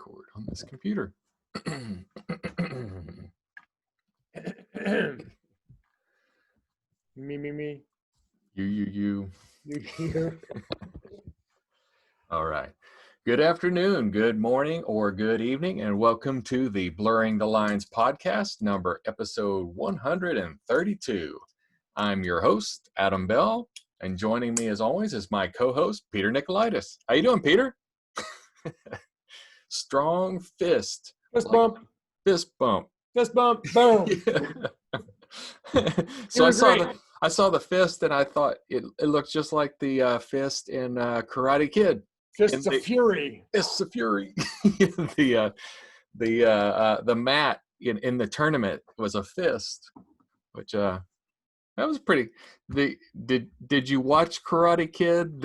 record on this computer. Me. You. You. All right. Good afternoon, good morning, or good evening, and welcome to the Blurring the Lines podcast, episode 132. I'm your host, Adam Bell, and joining me as always is my co-host, Peter Nicolaitis. How you doing, Peter? Strong fist. Fist bump. Fist bump. Fist bump. Boom. So I saw the fist and I thought it looked just like the fist in Karate Kid. Fists of Fury. Fists of Fury. The mat in the tournament was a fist, which that was pretty. Did you watch Karate Kid?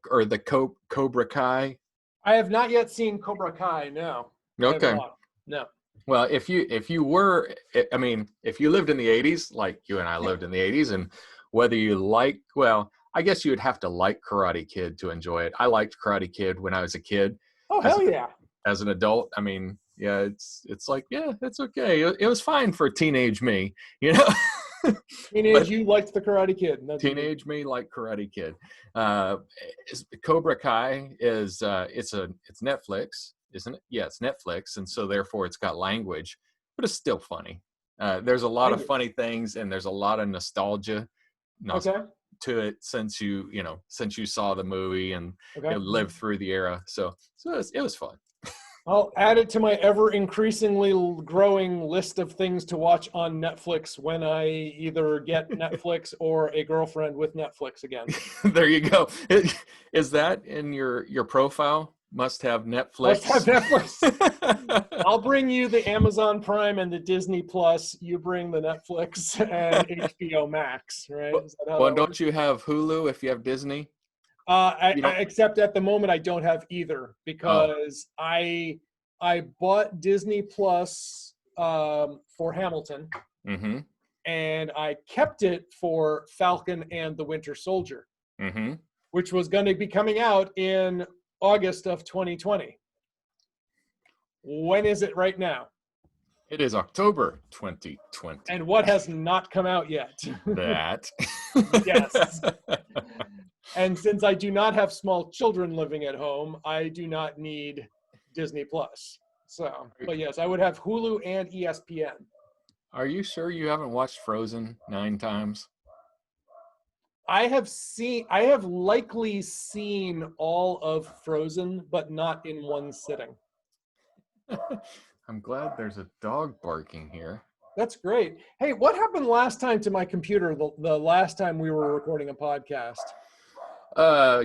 Or the Cobra Kai? I have not yet seen Cobra Kai. No. Okay. No. Well, if you lived in the 80s, like you and I lived in the 80s, and whether you I guess you would have to like Karate Kid to enjoy it. I liked Karate Kid when I was a kid. Oh, hell yeah. As an adult, it's like, yeah, it's okay. It was fine for teenage me, you know. You liked the Karate Kid. Teenage me liked Karate Kid. Cobra Kai is it's Netflix, isn't it? Yeah, it's Netflix, and so therefore it's got language, but it's still funny. There's a lot of funny things, and there's a lot of nostalgia to it since you saw the movie and lived through the era. So it was fun. I'll add it to my ever increasingly growing list of things to watch on Netflix when I either get Netflix or a girlfriend with Netflix again. There you go. Is that in your profile? Must have Netflix. Must have Netflix. I'll bring you the Amazon Prime and the Disney Plus. You bring the Netflix and HBO Max, right? Well, don't you have Hulu if you have Disney? Except at the moment I don't have either because I bought Disney Plus for Hamilton, and I kept it for Falcon and the Winter Soldier, which was going to be coming out in August of 2020. When is it right now? It is October 2020. And what has not come out yet? That. Yes. And since I do not have small children living at home, I do not need Disney Plus. So, but yes, I would have Hulu and ESPN. Are you sure you haven't watched Frozen 9 times? I have likely seen all of Frozen, but not in one sitting. I'm glad there's a dog barking here. That's great. Hey, what happened last time to my computer, the last time we were recording a podcast?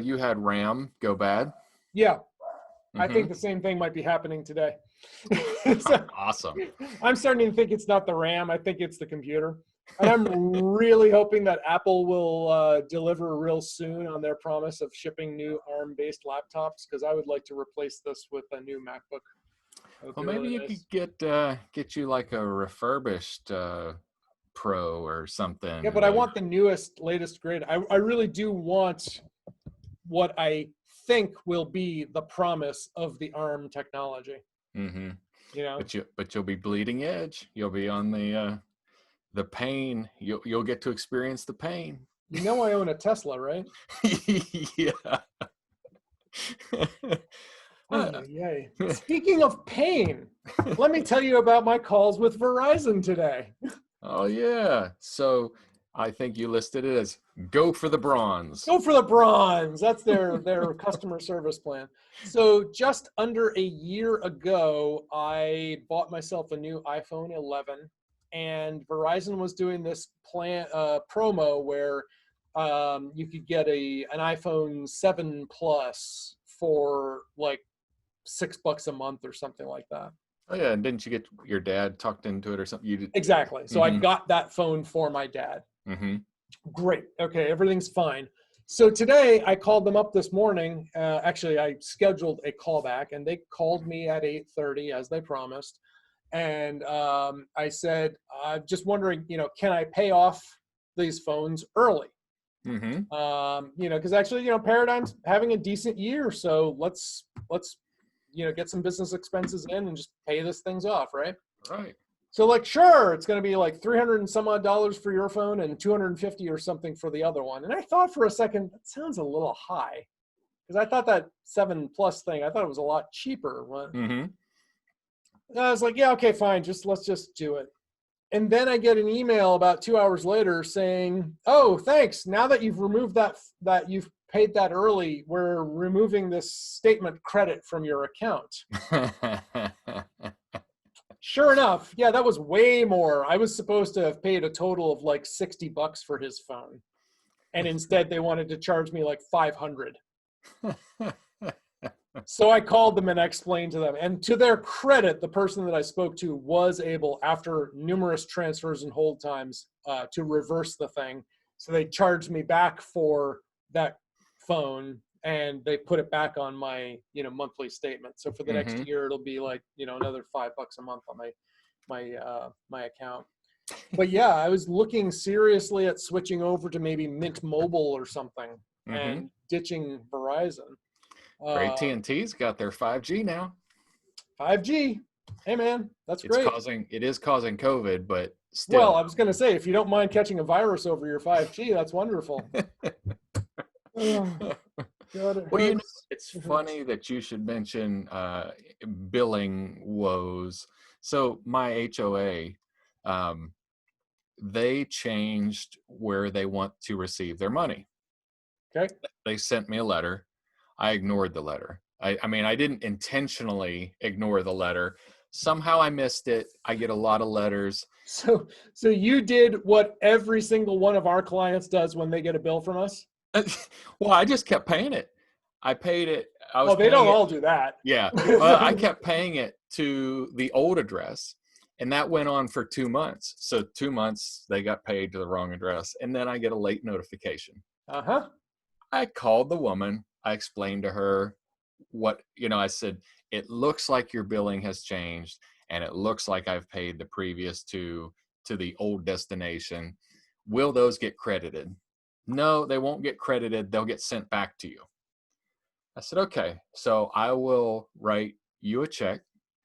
You had RAM go bad. Yeah. I think the same thing might be happening today. Awesome. I'm starting to think it's not the RAM. I think it's the computer. And I'm really hoping that Apple will deliver real soon on their promise of shipping new ARM-based laptops, because I would like to replace this with a new MacBook. Well, maybe you could get you like a refurbished Pro or something. Yeah, but I want the newest, latest, grade. I really do want what I think will be the promise of the ARM technology. Mm-hmm. You know, but you'll be bleeding edge. You'll be on the pain. You'll get to experience the pain. You know, I own a Tesla, right? Yeah. Yay. Speaking of pain, let me tell you about my calls with Verizon today. Oh, yeah. So I think you listed it as go for the bronze. Go for the bronze. That's their customer service plan. So just under a year ago, I bought myself a new iPhone 11, and Verizon was doing this promo where you could get an iPhone 7 Plus for like $6 a month or something like that. Oh yeah, and didn't you get your dad tucked into it or something? You did. Exactly. So I got that phone for my dad. Great. Okay, everything's fine. So today I called them up this morning. Actually, I scheduled a callback, and they called me at 8:30 as they promised. And I said, I'm just wondering, can I pay off these phones early? Because actually, Paradigm's having a decent year, so let's get some business expenses in and just pay this things off, right? Right. So like, sure, it's going to be like 300 and some odd dollars for your phone and 250 or something for the other one. And I thought for a second, that sounds a little high, because I thought that 7+ thing, I thought it was a lot cheaper. Mm-hmm. I was like, yeah, okay, fine. Let's just do it. And then I get an email about 2 hours later saying, oh, thanks. Now that you've removed that you've paid that early, we're removing this statement credit from your account. Sure enough, yeah, that was way more. I was supposed to have paid a total of like $60 for his phone. And instead they wanted to charge me like 500. So I called them and I explained to them. And to their credit, the person that I spoke to was able, after numerous transfers and hold times, to reverse the thing. So they charged me back for that phone, and they put it back on my monthly statement. So for the next year, it'll be like another $5 a month on my account. But yeah, I was looking seriously at switching over to maybe Mint Mobile or something and ditching Verizon. AT&T's got their 5G now. 5G. Hey man, that's great. It is causing COVID, but still. Well, I was going to say, if you don't mind catching a virus over your 5G, that's wonderful. God, well, it's funny that you should mention billing woes. So my HOA, they changed where they want to receive their money. Okay. They sent me a letter. I ignored the letter. I mean, I didn't intentionally ignore the letter. Somehow I missed it. I get a lot of letters. So you did what every single one of our clients does when they get a bill from us? Well, I just kept paying it. I paid it. They don't all do that. Yeah. Well, I kept paying it to the old address, and that went on for 2 months. So 2 months, they got paid to the wrong address, and then I get a late notification. Uh-huh. I called the woman. I explained to her what, I said, it looks like your billing has changed, and it looks like I've paid the previous two to the old destination. Will those get credited? No, they won't get credited. They'll get sent back to you. I said, okay, so I will write you a check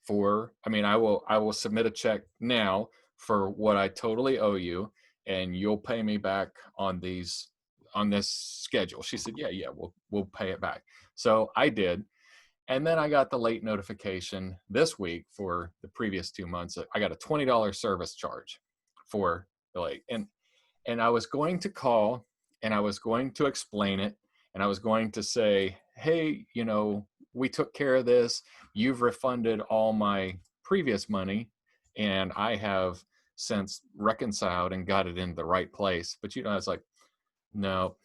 I will submit a check now for what I totally owe you, and you'll pay me back on this schedule. She said, yeah, we'll pay it back. So I did. And then I got the late notification this week for the previous 2 months. I got a $20 service charge for the late. And I was going to call, and I was going to explain it, and I was going to say, hey, we took care of this. You've refunded all my previous money, and I have since reconciled and got it in the right place. But I was like, no,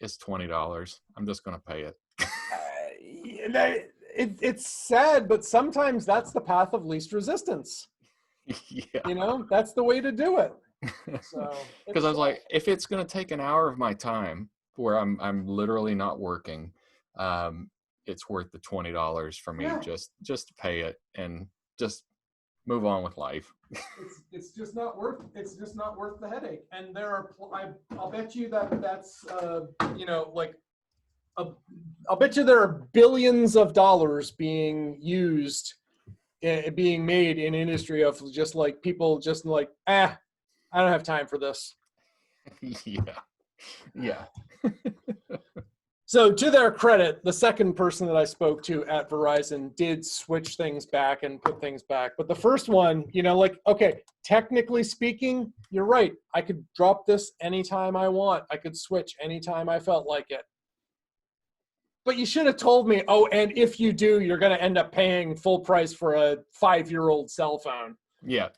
it's $20. I'm just going to pay it. It's sad, but sometimes that's the path of least resistance. Yeah. That's the way to do it. So, because I was like, if it's going to take an hour of my time where I'm literally not working, it's worth the $20 for me just to pay it and just move on with life. It's just not worth the headache. And there are I'll bet you that's I'll bet you there are billions of dollars being used, being made in industry of just like people just like, I don't have time for this. Yeah. So to their credit, the second person that I spoke to at Verizon did switch things back and put things back. But the first one, okay, technically speaking, you're right. I could drop this anytime I want. I could switch anytime I felt like it. But you should have told me, and if you do, you're going to end up paying full price for a 5-year-old cell phone. Yeah.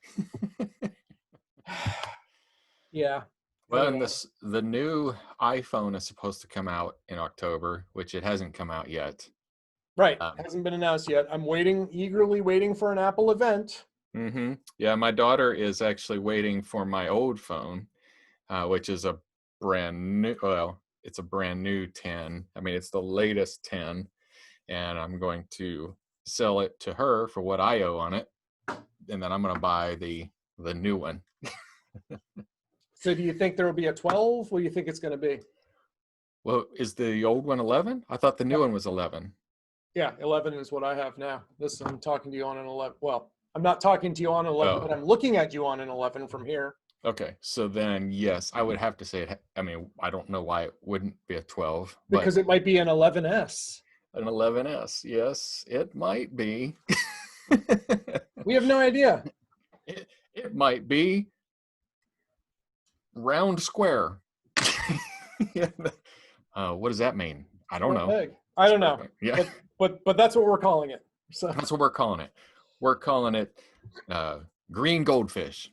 Yeah. Well, and the new iPhone is supposed to come out in October, which it hasn't come out yet. Right. Hasn't been announced yet. I'm eagerly waiting for an Apple event. Mm-hmm. Yeah, my daughter is actually waiting for my old phone, which is a brand new 10. I mean, it's the latest 10, and I'm going to sell it to her for what I owe on it, and then I'm going to buy the new one. So do you think there will be a 12? What do you think it's going to be? Well, is the old one 11? I thought the new one was 11. Yeah, 11 is what I have now. This I'm talking to you on an 11. Well, I'm not talking to you on 11, but Oh, I'm looking at you on an 11 from here. okay. So then, yes, I would have to say it. I mean, I don't know why it wouldn't be a 12, but Because it might be an 11S. an 11S. Yes, it might be. We have no idea. It might be round square. Yeah. What does that mean? I don't Square know. peg. I don't Square know. peg. Yeah, But that's what we're calling it. So that's what we're calling it. We're calling it green goldfish.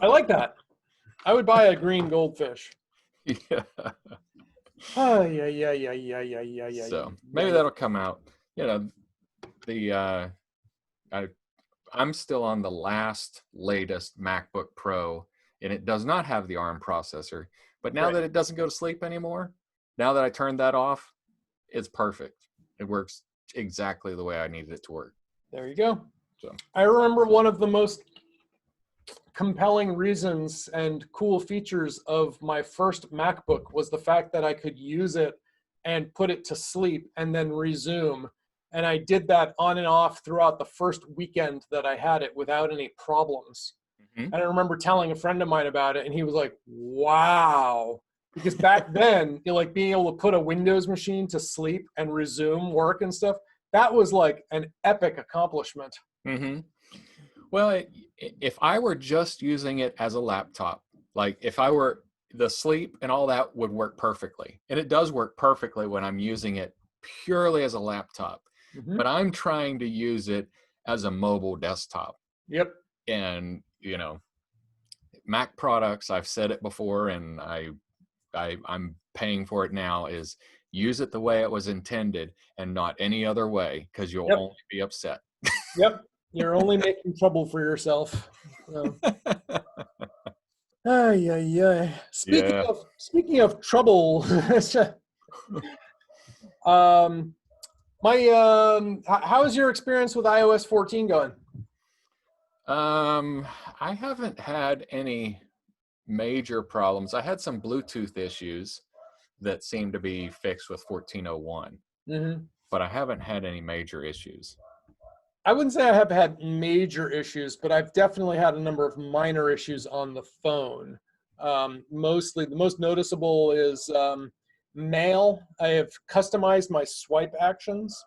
I like that. I would buy a green goldfish. Yeah. Oh, yeah, yeah, yeah, yeah, yeah, yeah, yeah, So yeah, maybe yeah. that'll come out. You know, the I I'm still on the latest MacBook Pro, and it does not have the ARM processor. But now Right. that it doesn't go to sleep anymore, now that I turned that off, it's perfect. It works exactly the way I needed it to work. There you go. So I remember one of the most compelling reasons and cool features of my first MacBook was the fact that I could use it and put it to sleep and then resume. And I did that on and off throughout the first weekend that I had it without any problems. mhm. And I remember telling a friend of mine about it, and he was like, wow. Because back then, like being able to put a Windows machine to sleep and resume work and stuff, that was like an epic accomplishment. Mm-hmm. Well, if I were just using it as a laptop, like if I were the sleep and all that would work perfectly. And it does work perfectly when I'm using it purely as a laptop. Mm-hmm. But I'm trying to use it as a mobile desktop. Yep. And, Mac products, I've said it before and I'm paying for it now, is use it the way it was intended and not any other way, because you'll Yep. only be upset. Yep. You're only making trouble for yourself. Yeah, yeah. Yeah. Speaking of trouble, um, how is your experience with iOS 14 going? Um, I haven't had any major problems. I had some Bluetooth issues that seem to be fixed with 14.01, Hmm. but I haven't had any major issues. I wouldn't say I have had major issues, but I've definitely had a number of minor issues on the phone. Mostly, the most noticeable is mail. I have customized my swipe actions.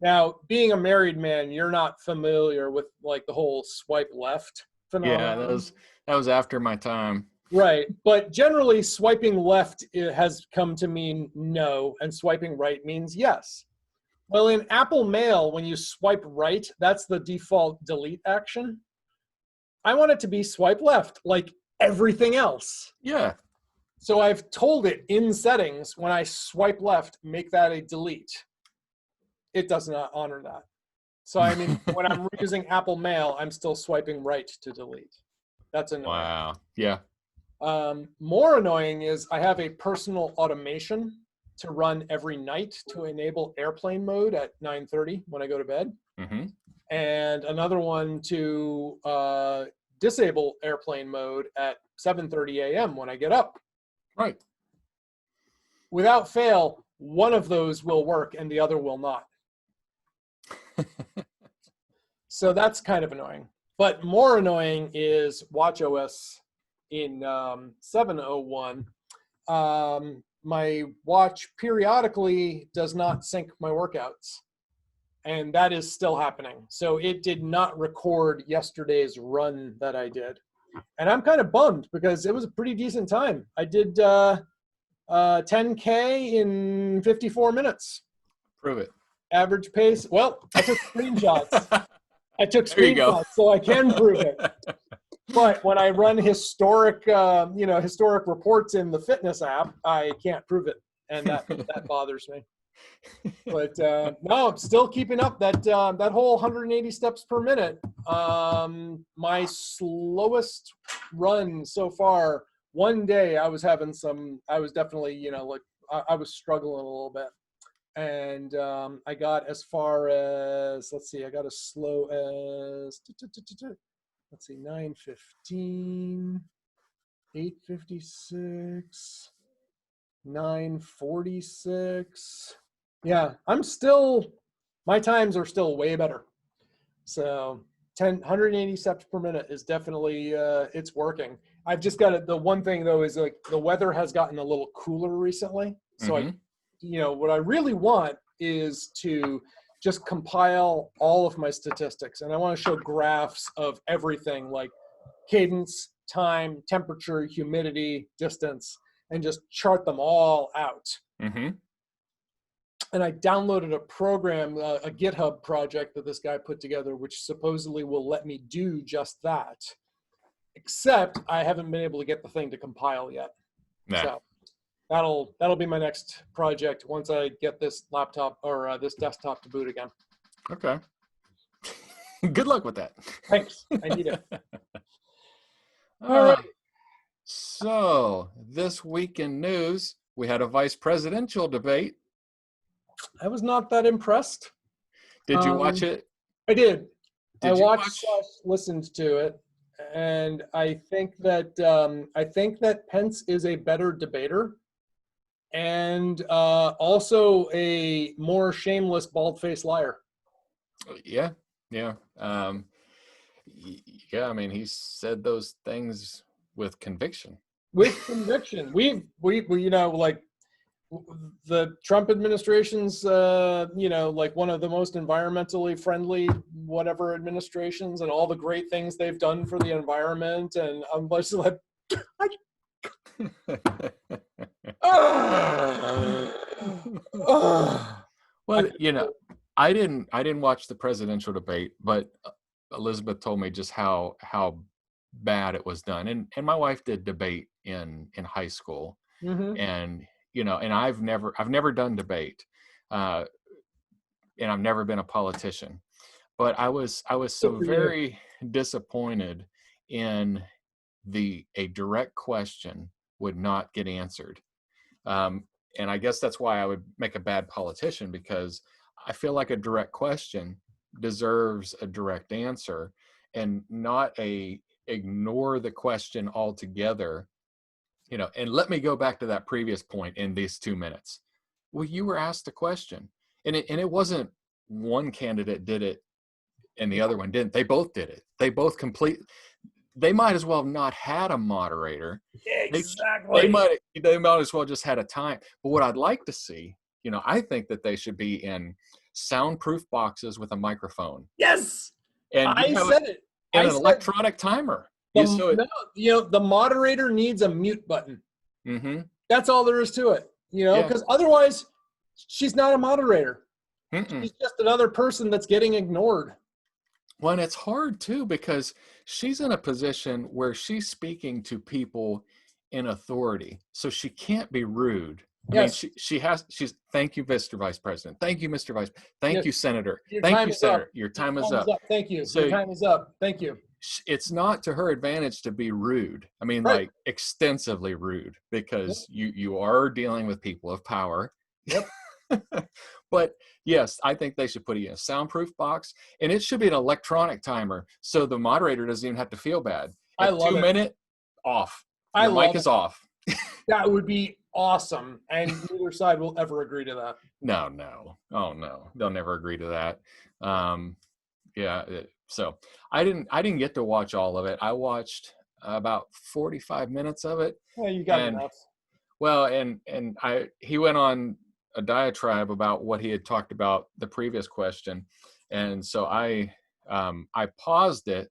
Now, being a married man, you're not familiar with like the whole swipe left Yeah, phenomenon. that was after my time. Right. But generally, swiping left has come to mean no, and swiping right means yes. Well, in Apple Mail, when you swipe right, that's the default delete action. I want it to be swipe left, like everything else. Yeah. So I've told it in settings, when I swipe left, make that a delete. It does not honor that. So I mean, when I'm using Apple Mail, I'm still swiping right to delete. That's annoying. Wow. Yeah. More annoying is I have a personal automation to run every night to enable airplane mode at 9:30 when I go to bed, Hmm. and another one to disable airplane mode at 7:30 a.m. when I get up. Right. Without fail, one of those will work and the other will not. So that's kind of annoying. But more annoying is watchOS in 7.01. My watch periodically does not sync my workouts, and that is still happening. So it did not record yesterday's run that I did. And I'm kind of bummed because it was a pretty decent time. I did 10K in 54 minutes. Prove it. Average pace. Well, I took screenshots. I took There you go. screenshots, so I can prove it. But when I run historic, historic reports in the fitness app, I can't prove it, and that bothers me. But no, I'm still keeping up that whole 180 steps per minute. My slowest run so far. One day I was having some. I was definitely I was struggling a little bit, and I got as far as, let's see, I got as slow as, let's see, 9:15, 8:56, 9:46. Yeah, my times are still way better. So 180 steps per minute is definitely, it's working. I've just got it. The one thing though is like the weather has gotten a little cooler recently. So Mm-hmm. what I really want is to just compile all of my statistics. And I want to show graphs of everything like cadence, time, temperature, humidity, distance, and just chart them all out. Mm-hmm. And I downloaded a program, a GitHub project that this guy put together, which supposedly will let me do just that. Except I haven't been able to get the thing to compile yet. Nah. So that'll be my next project once I get this laptop or this desktop to boot again. Okay. Good luck with that. Thanks. I need it. All Uh, right. so this week in news, we had a vice presidential debate. I was not that impressed. Did you watch it? I did. I Did you watched watch? / listened to it, and I think that Pence is a better debater, and also a more shameless bald-faced liar. Yeah, yeah, yeah. I mean, he said those things with conviction. With conviction. We like the Trump administration's like one of the most environmentally friendly whatever administrations, and all the great things they've done for the environment, and I'm just like Well, I didn't watch the presidential debate, but Elizabeth told me just how bad it was done, and my wife did debate in high school, Mhm. and and I've never done debate, and I've never been a politician, but I was Good so for you. very disappointed in a direct question would not get answered. And I guess that's why I would make a bad politician, because I feel like a direct question deserves a direct answer, and not a ignore the question altogether. And let me go back to that previous point in these 2 minutes. Well, you were asked a question, and it wasn't one candidate did it and the other one didn't. They both did it. They might as well have not had a moderator. They they Exactly. might as well just had a time. But what I'd like to see, I think that they should be in soundproof boxes with a microphone, Yes, and I you have said it. and I an said electronic timer. You the so it. no, the moderator needs a mute button. Mm-hmm. That's all there is to it. Yeah. Because otherwise, she's not a moderator. Mm-mm. She's just another person that's getting ignored. Well, and it's hard too, because she's in a position where she's speaking to people in authority, so she can't be rude. I mean, Yes. she's thank you, Mr. Vice President. Thank you, Mr. Vice. Thank Yes. you, Senator. Your Thank time you, is up. Senator. Your Your time is time is up. up. Thank you. Your So time is up. Thank you. it's not to her advantage to be rude. I mean, Right. like extensively rude, Yep. because you are dealing with people of power. Yep. But yes, I think they should put it in a soundproof box, and it should be an electronic timer, so the moderator doesn't even have to feel bad. I At love 2 it. minute, off. I Your mic love is it. off. That would be awesome. And neither side will ever agree to that. No. Oh no, they'll never agree to that. Yeah. So I didn't get to watch all of it. I watched about 45 minutes of it, Yeah, you got and enough. well, and he went on a diatribe about what he had talked about the previous question, and so I paused it.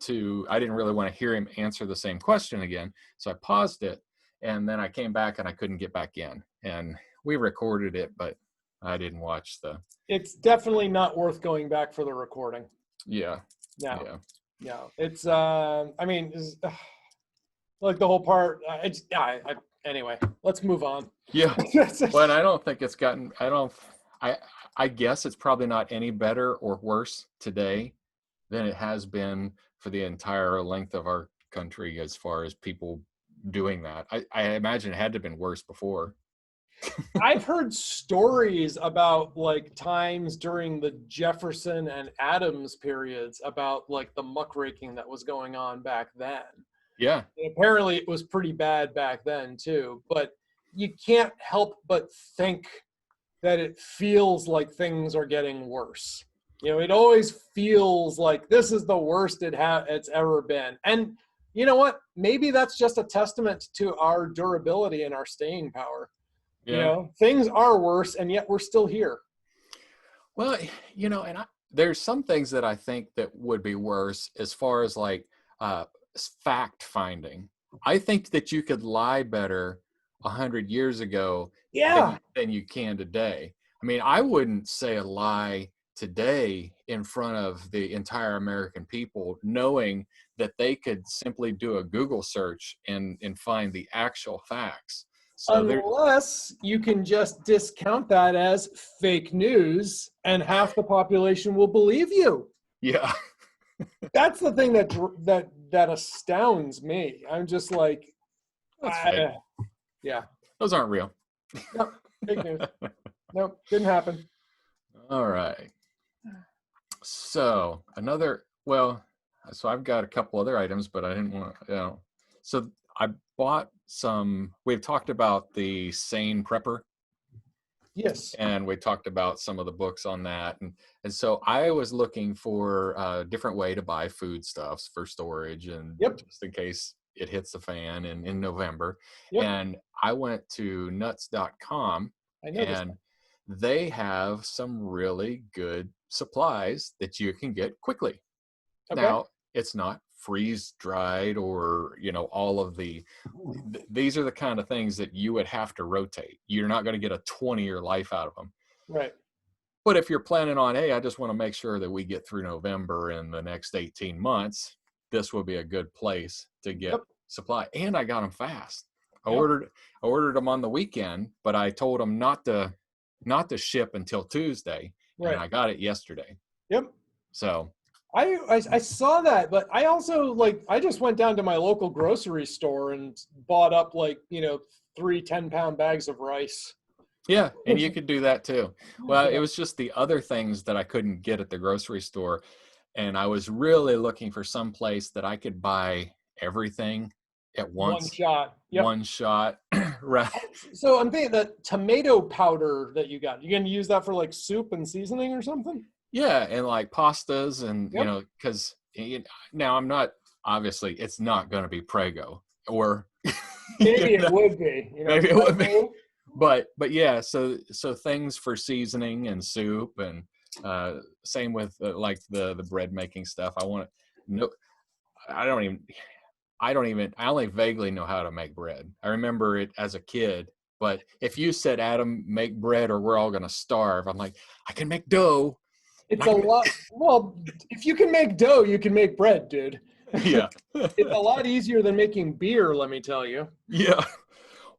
I didn't really want to hear him answer the same question again, so I paused it, and then I came back and I couldn't get back in, and we recorded it, but I didn't watch the. It's definitely not worth going back for the recording. Yeah. No. Yeah. No. It's I mean, like the whole part. Anyway, let's move on. Yeah. But I don't think it's gotten. I guess it's probably not any better or worse today than it has been for the entire length of our country, as far as people doing that. I imagine it had to have been worse before. I've heard stories about like times during the Jefferson and Adams periods about like the muckraking that was going on back then. Yeah. And apparently it was pretty bad back then too, but you can't help but think that it feels like things are getting worse. It always feels like this is the worst it's ever been. And you know what? Maybe that's just a testament to our durability and our staying power. Yeah. Things are worse, and yet we're still here. Well, there's some things that I think that would be worse as far as like fact finding. I think that you could lie better 100 years ago Yeah. than you can today. I mean, I wouldn't say a lie today in front of the entire American people, knowing that they could simply do a Google search and find the actual facts. So Unless you can just discount that as fake news and half the population will believe you. yeah. That's the thing that astounds me. I'm just like, That's fake. Yeah. Those aren't real. Nope, fake news. Nope, didn't happen. All right. So so I've got a couple other items, but I didn't want to, so I bought we've talked about the Sane Prepper. Yes. And we talked about some of the books on that. And so I was looking for a different way to buy foodstuffs for storage and just in case it hits the fan in November. Yep. And I went to nuts.com and they have some really good supplies that you can get quickly. Okay. Now, it's not freeze dried or, all of these are the kind of things that you would have to rotate. You're not going to get a 20-year life out of them. Right. But if you're planning on, hey, I just want to make sure that we get through November in the next 18 months, this will be a good place to get supply. And I got them fast. I ordered them on the weekend, but I told them not to ship until Tuesday. Right. And I got it yesterday. Yep. So I saw that, but I also I just went down to my local grocery store and bought up 3 10-pound bags of rice. Yeah, and you could do that too. Well, it was just the other things that I couldn't get at the grocery store, and I was really looking for some place that I could buy everything at once. One shot. Yep. One shot. Right. So I'm thinking that tomato powder that you got, you gonna use that for soup and seasoning or something? Yeah, and pastas and, because now I'm not, obviously, it's not going to be Prego or. Maybe it would be. Maybe it would be. But yeah, so things for seasoning and soup and same with the bread making stuff. I only vaguely know how to make bread. I remember it as a kid, but if you said, Adam, make bread or we're all going to starve, I'm like, I can make dough. It's a lot. Well, if you can make dough, you can make bread, dude. Yeah. It's a lot easier than making beer, let me tell you. Yeah.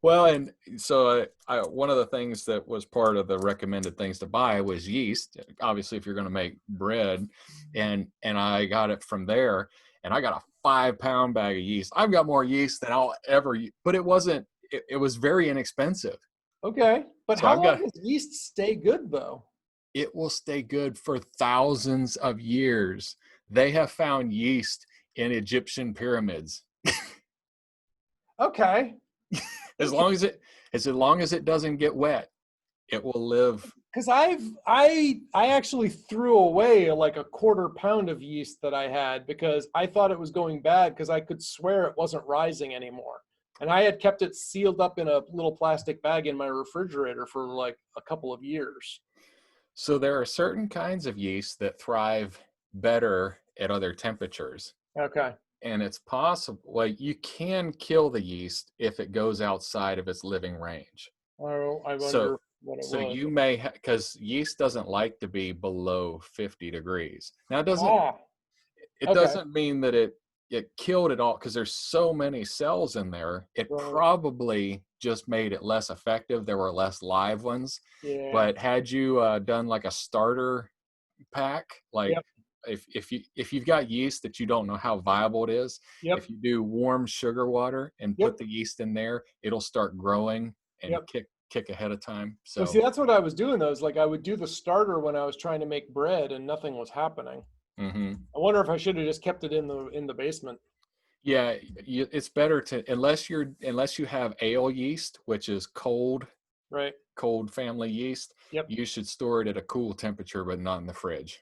Well, and so one of the things that was part of the recommended things to buy was yeast. Obviously, if you're going to make bread, and I got it from there, and I got a 5-pound bag of yeast. I've got more yeast than I'll ever use, but it wasn't. It was very inexpensive. Okay, but so how long does yeast stay good though? It will stay good for thousands of years. They have found yeast in Egyptian pyramids. Okay. As long as it doesn't get wet, it will live. Because I actually threw away a 1/4 pound of yeast that I had because I thought it was going bad because I could swear it wasn't rising anymore. And I had kept it sealed up in a little plastic bag in my refrigerator for a couple of years. So there are certain kinds of yeast that thrive better at other temperatures. Okay. And it's possible, you can kill the yeast if it goes outside of its living range. Oh, I wonder what it was. So you may, because yeast doesn't like to be below 50 degrees. Now it doesn't mean that it killed it all, because there's so many cells in there. It probably just made it less effective. There were less live ones. Yeah. But had you done a starter pack, if you've got yeast that you don't know how viable it is, if you do warm sugar water and put the yeast in there, it'll start growing and kick ahead of time. So see, that's what I was doing though. Is I would do the starter when I was trying to make bread and nothing was happening. Mm-hmm. I wonder if I should have just kept it in the basement. Yeah, it's better to unless you have ale yeast, which is cold. Right. cold family yeast, Yep. you should store it at a cool temperature, but not in the fridge.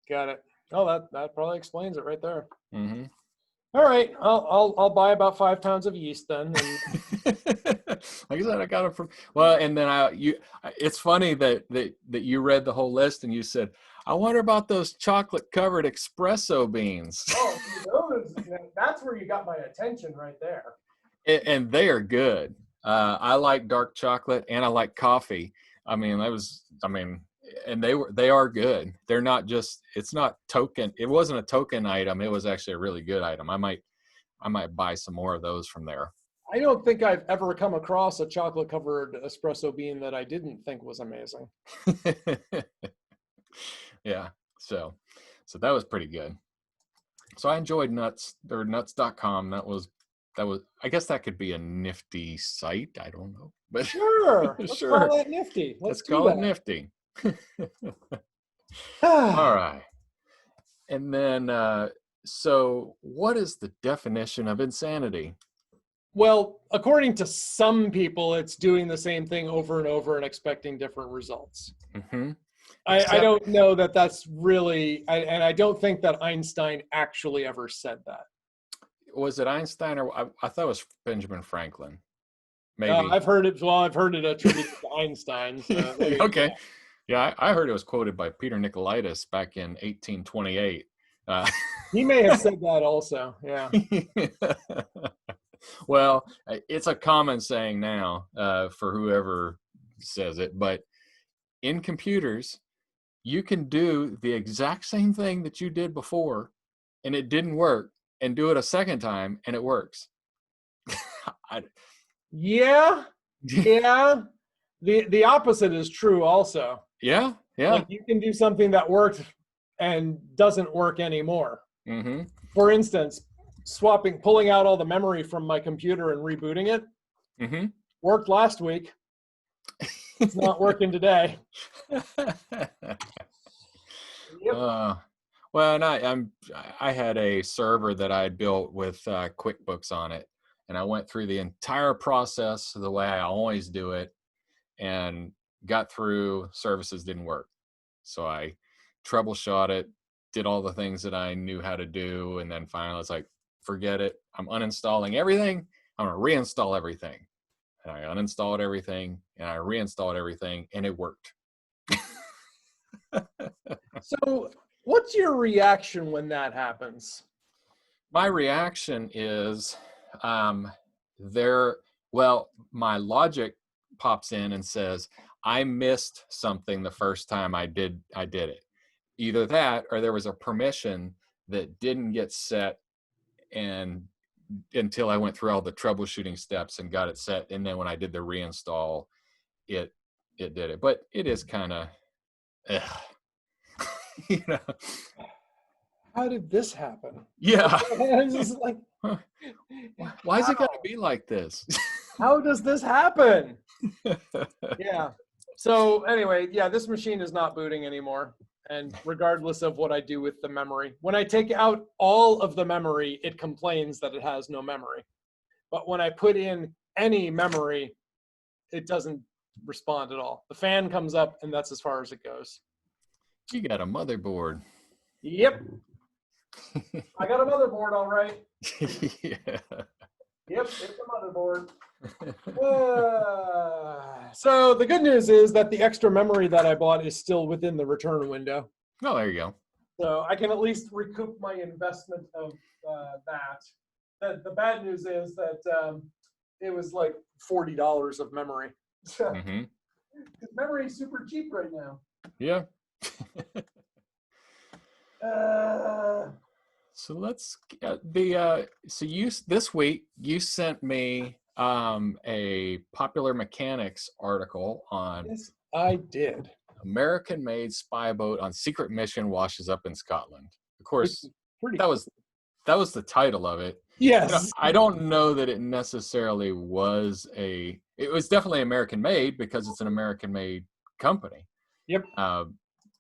Got it. Oh, that probably explains it right there. Mm-hmm. All right, I'll buy about 5 pounds of yeast then. And Like I said, I got it from well, and then it's funny that you read the whole list and you said, I wonder about those chocolate covered espresso beans. oh, that's where you got my attention right there. And they are good. I like dark chocolate and I like coffee. And they are good. They're not just, it's not token. It wasn't a token item. It was actually a really good item. I might buy some more of those from there. I don't think I've ever come across a chocolate covered espresso bean that I didn't think was amazing. Yeah. So that was pretty good. So I enjoyed nuts.com. That was, I guess that could be a nifty site. I don't know, but Sure. Let's sure. call it nifty. Let's call it nifty. All right. And then, so what is the definition of insanity? Well, according to some people, it's doing the same thing over and over and expecting different results. Mm-hmm. I don't know that that's really, and I don't think that Einstein actually ever said that. Was it Einstein or I thought it was Benjamin Franklin? Maybe. I've heard it. Well, I've heard it attributed to Einstein. So okay. Yeah, I heard it was quoted by Peter Nicolaitis back in 1828. He may have said that also. Yeah. Well, it's a common saying now for whoever says it, but in computers, you can do the exact same thing that you did before and it didn't work, and do it a second time and it works. Yeah. The opposite is true also. Yeah. Like you can do something that worked and doesn't work anymore. Mm-hmm. For instance, pulling out all the memory from my computer and rebooting it. Mm-hmm. Worked last week. It's not working today. Yep. Well, and I had a server that I had built with QuickBooks on it, and I went through the entire process the way I always do it, and got through. Services didn't work, so I troubleshot it, did all the things that I knew how to do, and then finally it's like, forget it. I'm uninstalling everything. I'm gonna reinstall everything. And I uninstalled everything and I reinstalled everything, and it worked. So what's your reaction when that happens? My reaction is my logic pops in and says, I missed something the first time I did it. Either that or there was a permission that didn't get set and until I went through all the troubleshooting steps and got it set. And then when I did the reinstall, it did it. But it is kind of, you know. How did this happen? Yeah. It's just like, why is it got to be like this? How does this happen? Yeah. So anyway, yeah, this machine is not booting anymore. And regardless of what I do with the memory, when I take out all of the memory, it complains that it has no memory. But when I put in any memory, it doesn't respond at all. The fan comes up and that's as far as it goes. You got a motherboard. Yep. I got a motherboard, all right. Yeah. Yep, it's a motherboard. So the good news is that the extra memory that I bought is still within the return window. Oh, there you go. So I can at least recoup my investment of that. The bad news is that it was like $40 of memory. Mm-hmm. Memory is super cheap right now. Yeah. So let's so this week you sent me a Popular Mechanics article on Yes, I did. American-made spy boat on secret mission washes up in Scotland. Of course, that was the title of it. Yes. I don't know that it necessarily was it was definitely American-made because it's an American-made company. Yep.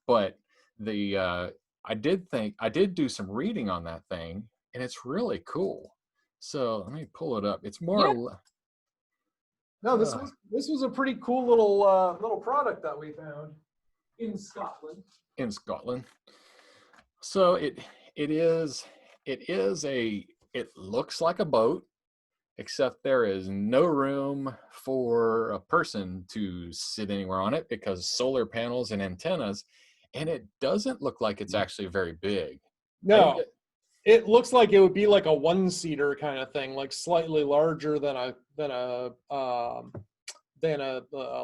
But I did do some reading on that thing, and it's really cool. So let me pull it up. It's more. No, this uh, was a pretty cool little product that we found in Scotland. in Scotland. So it is it is a it looks like a boat, except there is no room for a person to sit anywhere on it because solar panels and antennas, and it doesn't look like it's actually very big. I No, it looks like it would be like a one-seater kind of thing, like slightly larger than a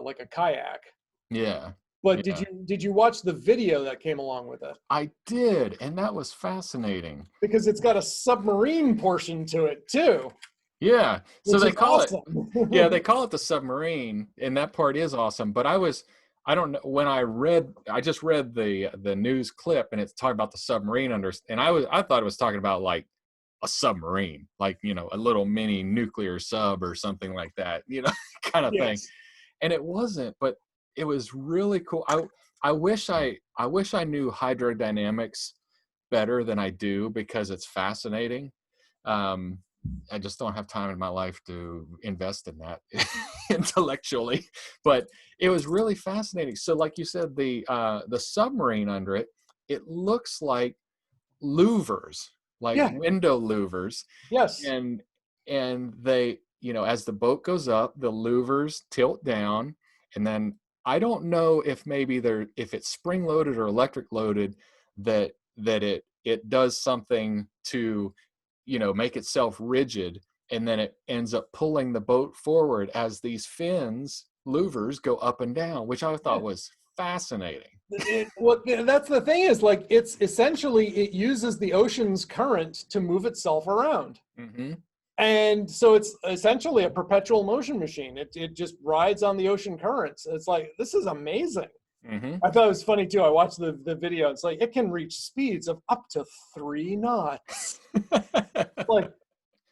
like a kayak. yeah, But yeah, did you watch the video that came along with it? I did, and that was fascinating. Because it's got a submarine portion to it too, Yeah, so which they is call it awesome. yeah, they call it the submarine, and that part is awesome. But I don't know, when I just read the news clip, and it's talking about the submarine under, and I thought it was talking about like a submarine, like, a little mini nuclear sub or something like that, kind of thing. Yes. And it wasn't, but it was really cool. I wish I knew hydrodynamics better than I do because it's fascinating. Um, I just don't have time in my life to invest in that intellectually, but it was really fascinating. So, like you said, the submarine under it, it looks like louvers, like Yeah. window louvers, Yes. and they, as the boat goes up, the louvers tilt down, and then I don't know if maybe if it's spring loaded or electric loaded, that it does something to, make itself rigid, and then it ends up pulling the boat forward as these fins louvers go up and down, which I Yeah. thought was fascinating. That's the thing is like it's essentially it uses the ocean's current to move itself around. Hmm. And so it's essentially a perpetual motion machine. It just rides on the ocean currents. It's like, this is amazing. Hmm. I thought it was funny too. I watched the video. It's like, it can reach speeds of up to 3 knots. Like,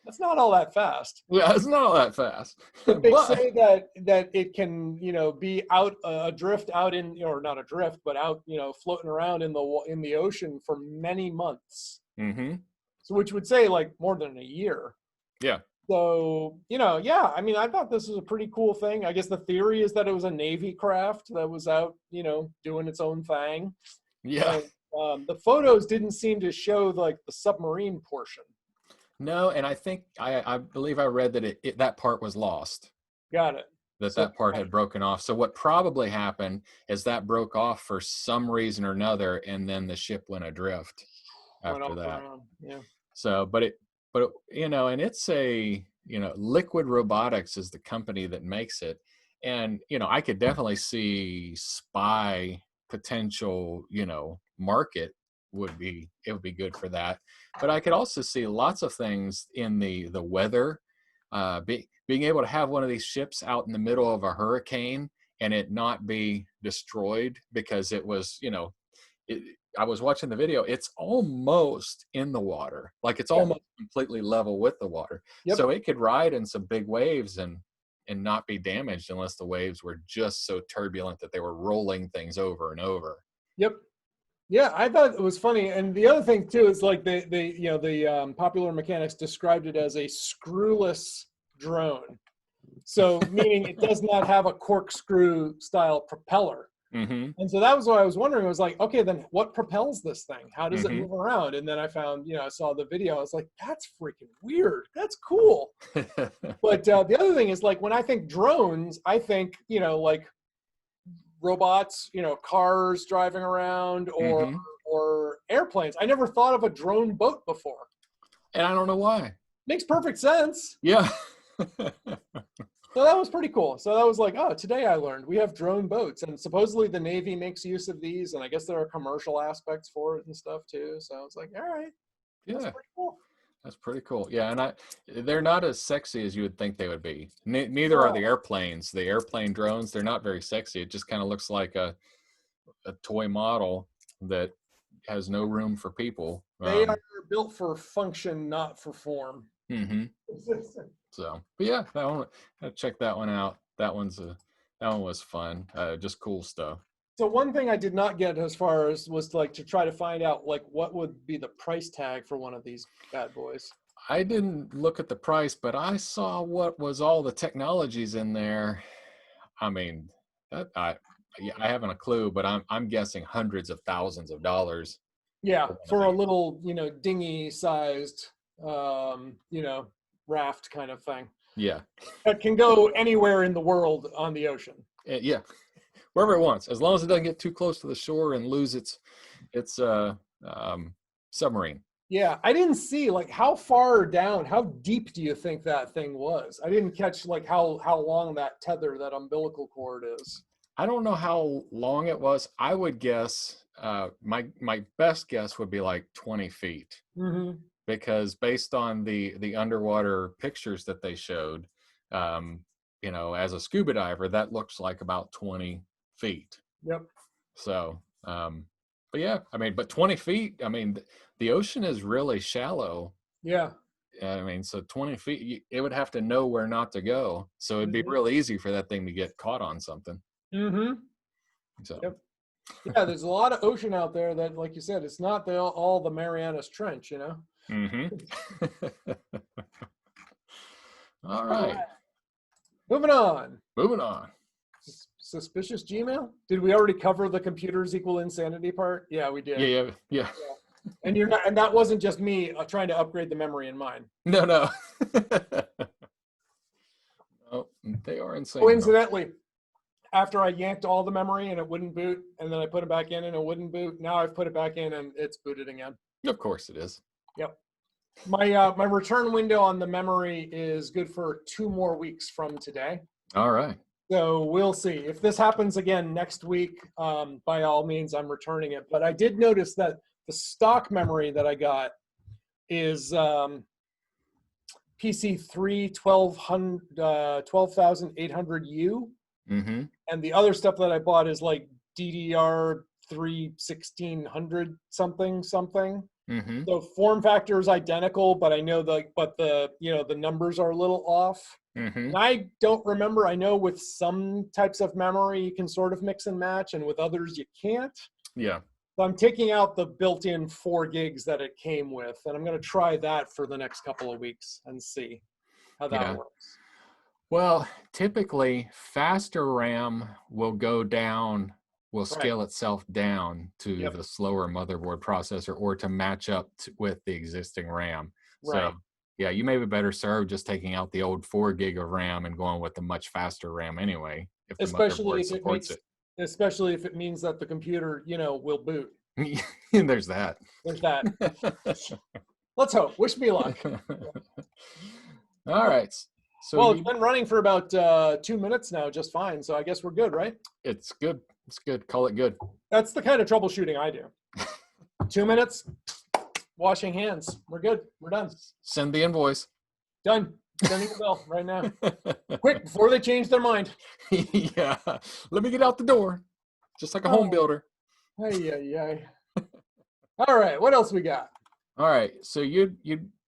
that's not all that fast. Yeah, it's not all that fast. But they But say that it can, be out adrift out in, or not adrift, but out, floating around in the ocean for many months. hmm So which would say like more than a year. yeah, So, yeah, I mean, I thought this was a pretty cool thing. I guess the theory is that it was a Navy craft that was out, doing its own thing. yeah. And the photos didn't seem to show like the submarine portion. No, and I think I believe I read that that part was lost, Got it. that So that part had broken off. So what probably happened is that broke off for some reason or another, and then the ship went adrift went after off that. around. Yeah. So, and it's Liquid Robotics is the company that makes it. And, I could definitely see spy potential, market it would be good for that. But I could also see lots of things in the weather, being able to have one of these ships out in the middle of a hurricane and it not be destroyed because it was, it, I was watching the video. It's almost in the water, like it's Yeah. almost completely level with the water. Yep. So it could ride in some big waves and not be damaged unless the waves were just so turbulent that they were rolling things over and over. Yep. Yeah, I thought it was funny. And the other thing too is like the Popular Mechanics described it as a screwless drone. So meaning it does not have a corkscrew style propeller. Mm-hmm. And so that was what I was wondering. I was like, okay, then what propels this thing? How does it Mm-hmm. move around? And then I found, I saw the video. I was like, that's freaking weird. That's cool. But the other thing is like when I think drones, I think, like robots, cars driving around Mm-hmm. or airplanes. I never thought of a drone boat before. And I don't know why. Makes perfect sense. Yeah. So that was pretty cool. So that was like, oh, today I learned we have drone boats, and supposedly the Navy makes use of these, and I guess there are commercial aspects for it and stuff too. So I was like, all right, that's Yeah. pretty cool. That's pretty cool. Yeah, and they're not as sexy as you would think they would be. Neither are the airplanes. The airplane drones, they're not very sexy. It just kind of looks like a toy model that has no room for people. They are built for function, not for form. Mm-hmm. So, but yeah, that one, check that one out. That one was fun. Just cool stuff. So one thing I did not get as far as was like to try to find out like what would be the price tag for one of these bad boys. I didn't look at the price, but I saw what was all the technologies in there. I mean, that yeah, I haven't a clue, but I'm guessing hundreds of thousands of dollars Yeah, for one of for a these. little, dinghy sized, raft kind of thing Yeah, that can go anywhere in the world on the ocean. yeah, wherever it wants, as long as it doesn't get too close to the shore and lose its um, submarine. Yeah, I didn't see like how far down, how deep do you think that thing was? I didn't catch like how long that tether, that umbilical cord is. I don't know how long it was. I would guess my best guess would be like 20 feet, Mm-hmm. because based on the underwater pictures that they showed, um, as a scuba diver, that looks like about 20 feet. Yep. So, but yeah, I mean, but 20 feet, I mean, the ocean is really shallow. Yeah. I mean, so 20 feet, it would have to know where not to go. So it'd be Mm-hmm. real easy for that thing to get caught on something. Mm-hmm. So, Yep. Yeah, there's a lot of ocean out there that, like you said, it's not all the Marianas Trench, mm-hmm. All All right, right. Moving on. moving on. Suspicious Gmail? Did we already cover the computers equal insanity part? Yeah, we did. Yeah, yeah. Yeah. And you're not, and that wasn't just me trying to upgrade the memory in mine. No, no. No, they are insane. Coincidentally, after I yanked all the memory and it wouldn't boot, and then I put it back in and it wouldn't boot, now I've put it back in and it's booted again. Of course it is. Yep. My return window on the memory is good for 2 more weeks from today. All right. So we'll see. If this happens again next week, by all means, I'm returning it. But I did notice that the stock memory that I got is PC3 12800U. Mm-hmm. And the other stuff that I bought is like DDR3 1600 something. Mm-hmm. So form factor is identical, but I know the numbers are a little off. Mm-hmm. And I don't remember. I know with some types of memory you can sort of mix and match, and with others you can't. Yeah. So I'm taking out the built-in 4 gigs that it came with, and I'm going to try that for the next couple of weeks and see how that works. Well, typically faster RAM will go down, will scale itself down to the slower motherboard processor, or to match up with the existing RAM. Right. So yeah, you may be better served just taking out the old 4 gig of RAM and going with the much faster RAM anyway, if the motherboard supports it. Especially if it means that the computer, will boot. There's that. There's that. Let's hope. Wish me luck. All right. So well, it's been running for about 2 minutes now, just fine. So I guess we're good, right? It's good. It's good. Call it good. That's the kind of troubleshooting I do. 2 minutes, washing hands. We're good. We're done. Send the invoice. Done. Sending the bill right now. Quick, before they change their mind. Yeah. Let me get out the door. Just like a home builder. Ay. All right. What else we got? All right. So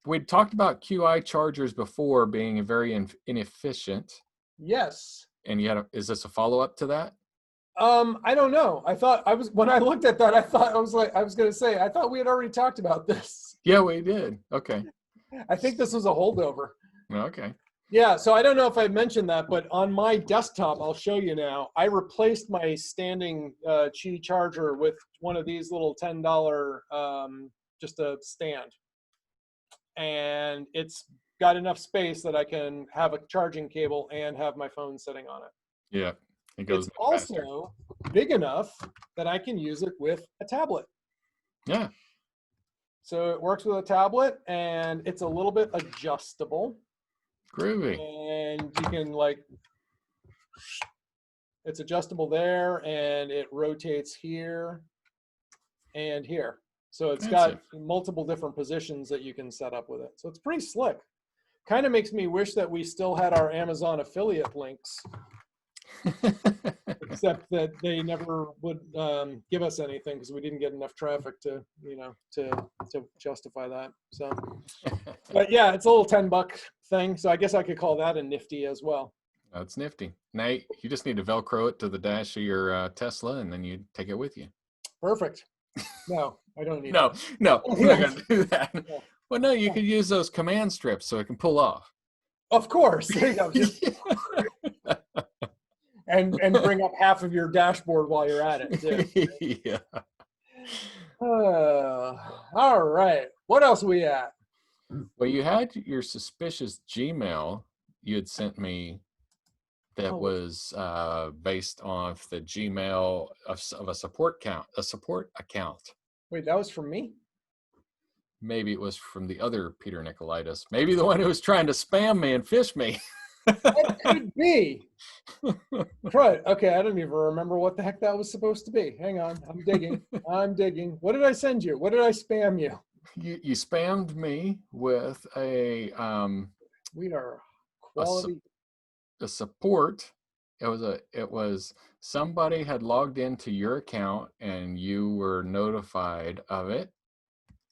we'd talked about QI chargers before being very inefficient. Yes. And is this a follow-up to that? I don't know. When I looked at that, I thought we had already talked about this. Yeah, we did. Okay. I think this was a holdover. Okay. Yeah, so I don't know if I mentioned that, but on my desktop, I'll show you now, I replaced my standing Qi charger with one of these little $10, just a stand. And it's got enough space that I can have a charging cable and have my phone sitting on it. Yeah, it goes. It's also big enough that I can use it with a tablet. Yeah. So it works with a tablet, and it's a little bit adjustable. Groovy. And you can it's adjustable there, and it rotates here and here. So it's got multiple different positions that you can set up with it. So it's pretty slick. Kind of makes me wish that we still had our Amazon affiliate links, except that they never would give us anything because we didn't get enough traffic to justify that. So, but yeah, it's a little $10 thing. So I guess I could call that a nifty as well. That's nifty. Now you just need to Velcro it to the dash of your Tesla, and then you take it with you. Perfect. No, I don't need No, we're not going to do that. Well, no, you could use those command strips so it can pull off. Of course. There you go. Just, and bring up half of your dashboard while you're at it too. Yeah. All right. What else we at? Well, you had your suspicious Gmail you had sent me that was based off the Gmail of a support account. Wait, that was from me? Maybe it was from the other Peter Nicolaitis. Maybe the one who was trying to spam me and fish me. That could be. Right. Okay, I don't even remember what the heck that was supposed to be. Hang on. I'm digging. I'm digging. What did I send you? What did I spam you? You spammed me with a We are quality. a support. It was somebody had logged into your account and you were notified of it.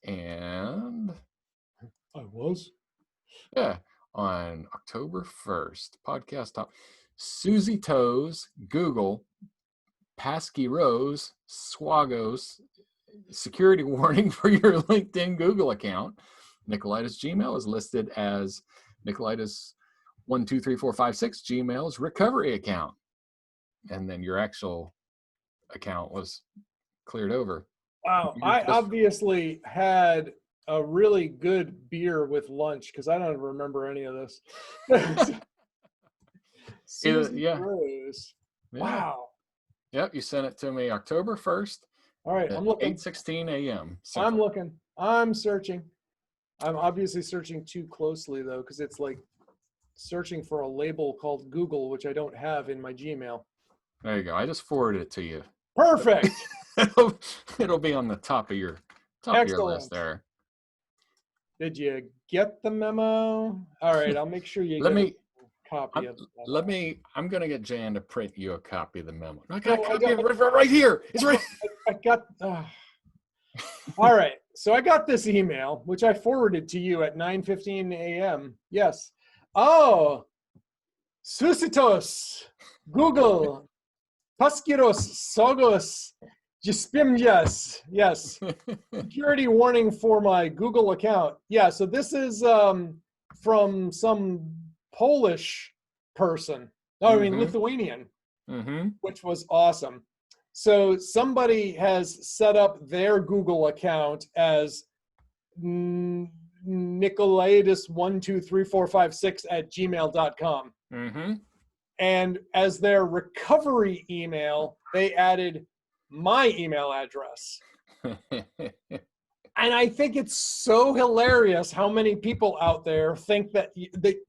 And I was. Yeah, on October 1st, podcast top. Susie Toes, Google, Pasky Rose, Swagos, security warning for your LinkedIn Google account. Nicolaitis Gmail is listed as Nicolaitis 123456 Gmail's recovery account. And then your actual account was cleared over. Wow, I obviously had a really good beer with lunch because I don't remember any of this. Yeah. Rose. Yeah. Wow. Yep, you sent it to me October 1st. All right, I'm looking. 8:16 a.m. I'm looking. I'm searching. I'm obviously searching too closely though, because it's like searching for a label called Google, which I don't have in my Gmail. There you go. I just forwarded it to you. Perfect. It'll be on the top of your list there. Did you get the memo? All right, I'll make sure you get a copy of it. I'm going to get Jan to print you a copy of the memo. I got a copy of it right here. It's right. I got. All right, so I got this email, which I forwarded to you at 9:15 a.m. Yes. Oh, Susitos, Google, Paskiros, Sogos, Jispimjas. Yes. Security warning for my Google account. Yeah, so this is from some Polish person. No, I mean Lithuanian, which was awesome. So somebody has set up their Google account as Nicolaitis123456@gmail.com. And as their recovery email, they added my email address. And I think it's so hilarious how many people out there think that they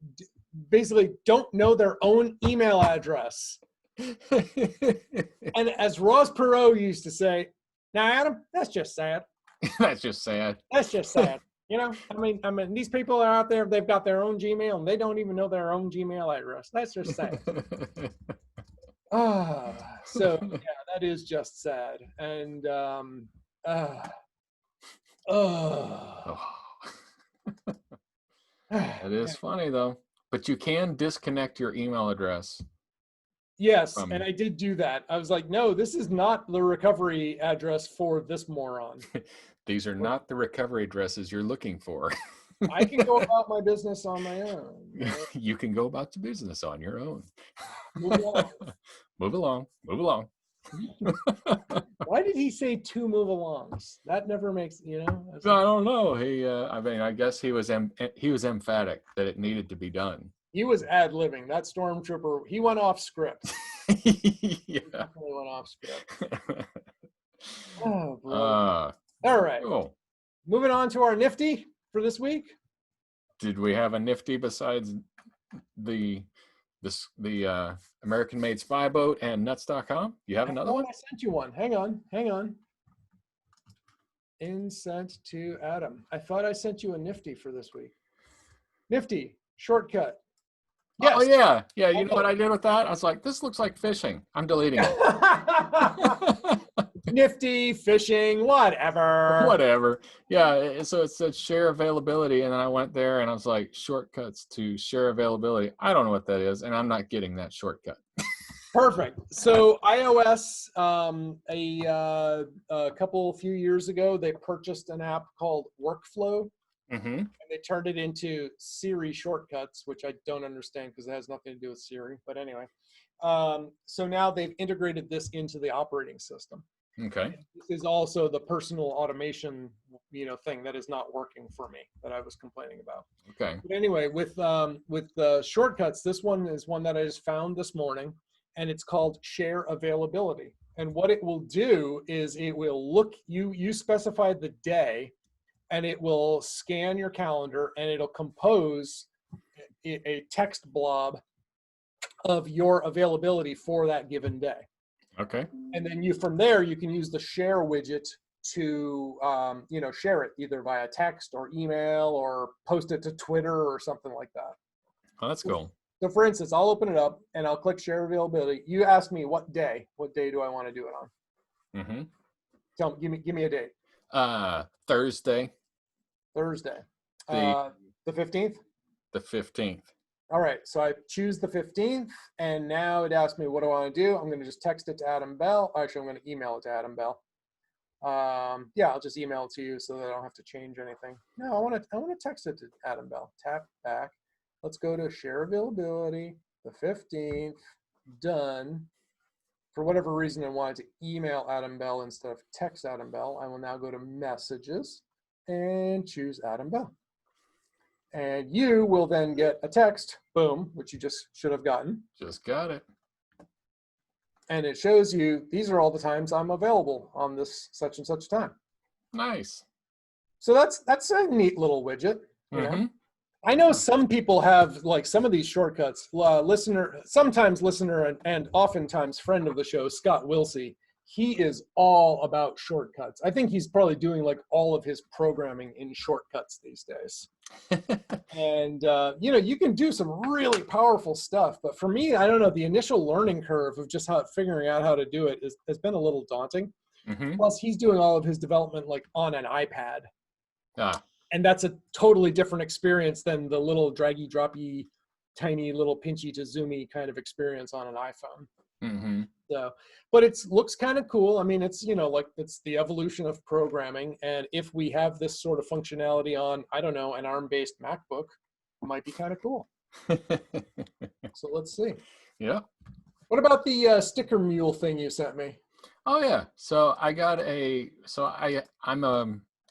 basically don't know their own email address. And as Ross Perot used to say, now Adam, that's just sad. That's just sad. That's just sad. You know, I mean, these people are out there, they've got their own Gmail and they don't even know their own Gmail address. That's just sad. So yeah, that is just sad. And It is funny though. But you can disconnect your email address. Yes, and I did do that. I was like, no, this is not the recovery address for this moron. These are not the recovery addresses you're looking for. I can go about my business on my own. Right? You can go about your business on your own. Move along. Move along. Move along. Why did he say two move alongs? That never makes, you know. I don't know. I guess he was emphatic that it needed to be done. He was ad-libbing. That stormtrooper, he went off script. Yeah. He definitely went off script. Oh, bro. All right. Cool. Moving on to our Nifty for this week. Did we have a Nifty besides the American-made spy boat and nuts.com? You have another one? I sent you one. Hang on. Sent to Adam. I thought I sent you a Nifty for this week. Nifty Shortcut. Yes. Oh yeah. Yeah, you know what I did with that? I was like, this looks like fishing. I'm deleting it. Nifty, fishing, whatever. Yeah, so it said share availability, and then I went there and I was like, shortcuts to share availability. I don't know what that is, and I'm not getting that shortcut. Perfect. So iOS, a few years ago, they purchased an app called Workflow. Mm-hmm. and they turned it into Siri shortcuts, which I don't understand because it has nothing to do with Siri. But anyway, so now they've integrated this into the operating system. Okay. This is also the personal automation, thing that is not working for me that I was complaining about. Okay. But anyway, with the shortcuts, this one is one that I just found this morning, and it's called Share Availability. And what it will do is it will look, you specify the day, and it will scan your calendar, and it'll compose a text blob of your availability for that given day. Okay. And then from there, you can use the share widget to, share it either via text or email or post it to Twitter or something like that. Oh, that's cool. So for instance, I'll open it up and I'll click share availability. You ask me what day do I want to do it on? Mm-hmm. Tell me, give me a date. Thursday, Thursday. the The 15th? the 15th. All right, so I choose the 15th, and now it asks me what do I want to do. I'm going to just text it to Adam Bell. Actually, I'm going to email it to Adam Bell. Yeah, I'll just email it to you so that I don't have to change anything. No, I want to text it to Adam Bell. Tap back. Let's go to share availability, the 15th, done. For whatever reason, I wanted to email Adam Bell instead of text Adam Bell. I will now go to messages and choose Adam Bell. And you will then get a text, boom, which you just should have gotten. Just got it. And it shows you, these are all the times I'm available on this such and such time. Nice. So that's a neat little widget. You Mm-hmm. know? I know some people have like some of these shortcuts. Sometimes listener and oftentimes friend of the show, Scott Wilsey, he is all about shortcuts. I think he's probably doing like all of his programming in shortcuts these days. And you can do some really powerful stuff, but for me, I don't know, the initial learning curve of just figuring out how to do it has been a little daunting. Mm-hmm. Plus, he's doing all of his development like on an iPad. Ah. And that's a totally different experience than the little draggy, droppy, tiny little pinchy to zoomy kind of experience on an iPhone. Mm-hmm. So, but it looks kind of cool. I mean, it's, it's the evolution of programming. And if we have this sort of functionality on, I don't know, an ARM-based MacBook, it might be kind of cool. So let's see. Yeah. What about the sticker mule thing you sent me? Oh yeah. So I got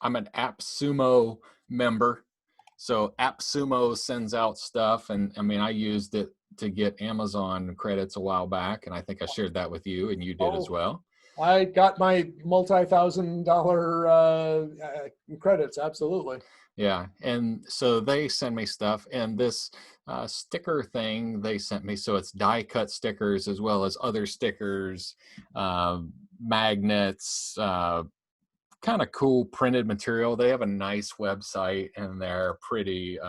I'm an Appsumo member. So Appsumo sends out stuff, and I mean I used it to get Amazon credits a while back, and I think I shared that with you, and you did as well. I got my multi-$1,000 credits, absolutely. Yeah, and so they send me stuff, and this sticker thing they sent me, so it's die cut stickers as well as other stickers, magnets, kind of cool printed material. They have a nice website, and they're pretty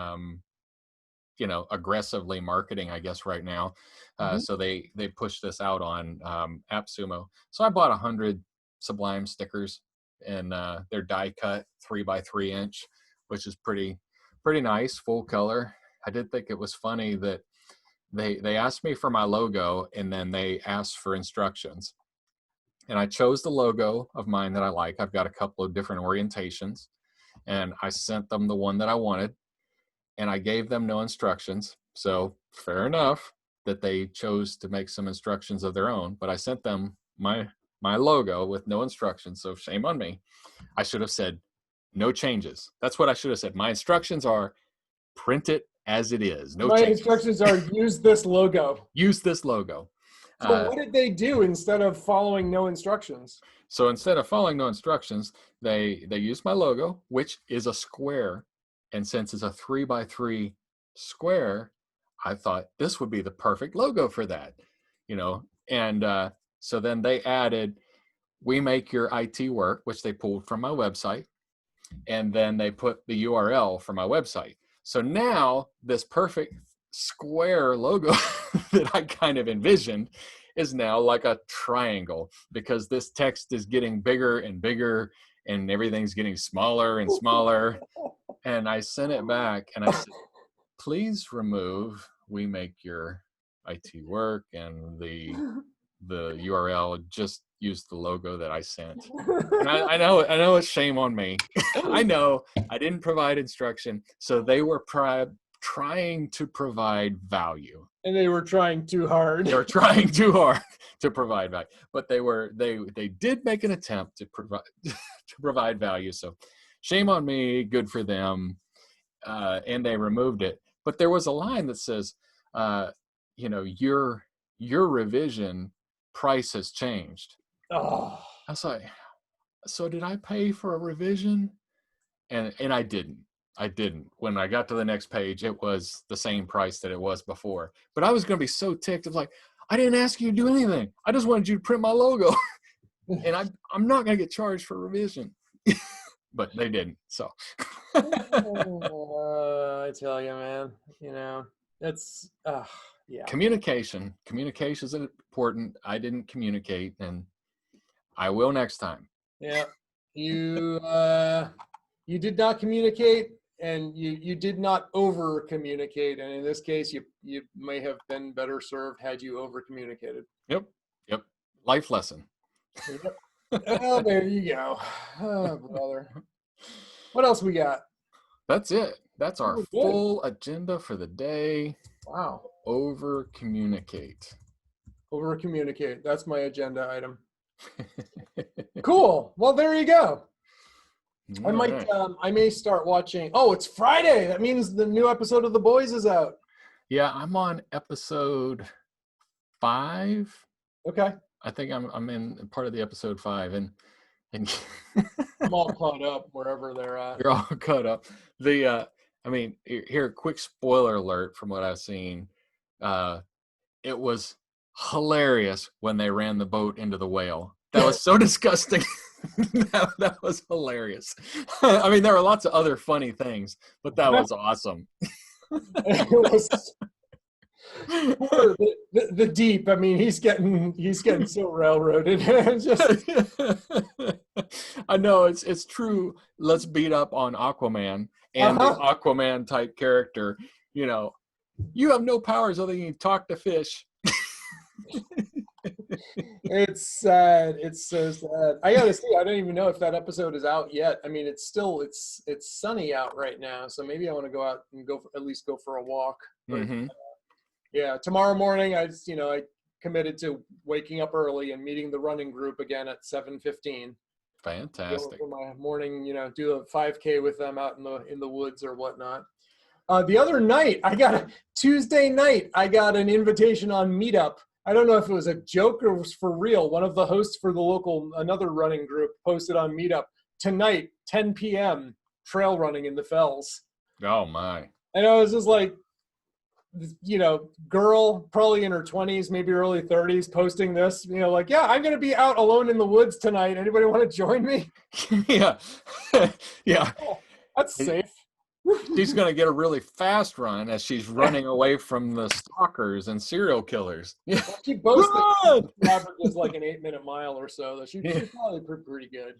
aggressively marketing, I guess, right now. So they push this out on Appsumo. So I bought 100 Sublime stickers, and they're die cut 3x3 inch, which is pretty nice, full color. I did think it was funny that they asked me for my logo, and then they asked for instructions. And I chose the logo of mine that I like. I've got a couple of different orientations, and I sent them the one that I wanted, and I gave them no instructions. So fair enough that they chose to make some instructions of their own, but I sent them my logo with no instructions. So shame on me. I should have said no changes. That's what I should have said. My instructions are print it as it is. No My changes. instructions are use this logo. Use this logo. So what did they do instead of following no instructions? So instead of following no instructions, they used my logo, which is a square. And since it's a 3x3 square, I thought this would be the perfect logo for that, And so then they added, "We make your IT work," which they pulled from my website. And then they put the URL for my website. So now this perfect square logo that I kind of envisioned is now like a triangle, because this text is getting bigger and bigger, and everything's getting smaller and smaller. And I sent it back, and I said, "Please remove 'We make your IT work' and the the URL, just use the logo that I sent. And I know it's shame on me. I know I didn't provide instruction, so they were trying to provide value. And they were trying too hard. They were trying too hard to provide value, but they did make an attempt to provide value. So shame on me, good for them. And they removed it. But there was a line that says, your revision price has changed. Oh. I was like, so did I pay for a revision? And I didn't. When I got to the next page, it was the same price that it was before. But I was going to be so ticked. I was like, I didn't ask you to do anything. I just wanted you to print my logo. And I'm not going to get charged for revision. But they didn't. So I tell you, man, it's yeah. Communication is important. I didn't communicate, and I will next time. Yeah, you did not communicate, and you did not over communicate, and in this case, you may have been better served had you over communicated. Yep. Life lesson. Yep. Oh, there you go. Oh, brother. What else we got? That's it. That's our full agenda for the day. Wow. Over communicate. That's my agenda item. Cool. Well, there you go. I may start watching. Oh, it's Friday. That means the new episode of The Boys is out. Yeah, I'm on episode 5. Okay. I think I'm in part of the episode 5, and I'm all caught up wherever they're at. You're all caught up. Here, quick spoiler alert from what I've seen. It was hilarious when they ran the boat into the whale. That was so disgusting. that was hilarious. I mean, there were lots of other funny things, but that was awesome. It was the deep. I mean, he's getting so railroaded. I know it's true. Let's beat up on Aquaman and the Aquaman type character. You have no powers other than you talk to fish. It's sad. It's so sad. I gotta see. I don't even know if that episode is out yet. I mean, it's sunny out right now, so maybe I want to go out and at least go for a walk. But, yeah, tomorrow morning I committed to waking up early and meeting the running group again at 7:15. Fantastic. For my morning, do a 5K with them out in the woods or whatnot. The other night, Tuesday night, I got an invitation on Meetup. I don't know if it was a joke or it was for real. One of the hosts for another running group posted on Meetup, tonight, 10 p.m., trail running in the Fells. Oh, my. And I was just like, girl, probably in her 20s, maybe early 30s, posting this, yeah, I'm going to be out alone in the woods tonight. Anybody want to join me? Yeah. Yeah. Oh, that's safe. She's going to get a really fast run as she's running away from the stalkers and serial killers. Yeah. She boasts that she averages like an 8-minute mile or so. She's probably pretty good.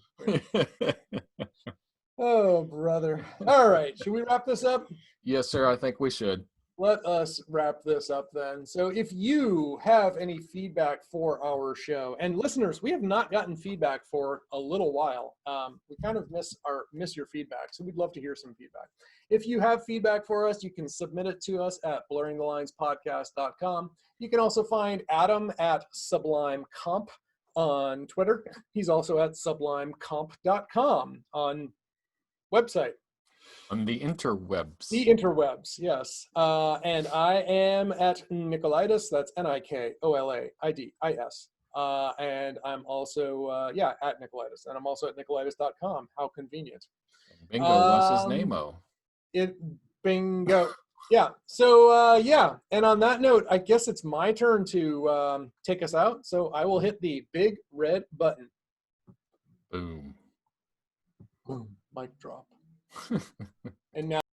Oh, brother. All right. Should we wrap this up? Yes, sir. I think we should. Let us wrap this up then. So if you have any feedback for our show, and listeners, we have not gotten feedback for a little while. We kind of miss your feedback, so we'd love to hear some feedback. If you have feedback for us, you can submit it to us at blurringthelinespodcast.com. You can also find Adam at SublimeComp on Twitter. He's also at sublimecomp.com on website. On the interwebs. The interwebs, yes. And I am at Nikolaitis. That's Nikolaidis. And I'm also, at Nikolaitis. And I'm also at Nikolaitis.com. How convenient. Bingo, what's his name-o? Bingo. Yeah. So, And on that note, I guess it's my turn to take us out. So I will hit the big red button. Boom. Boom. Mic drop. And now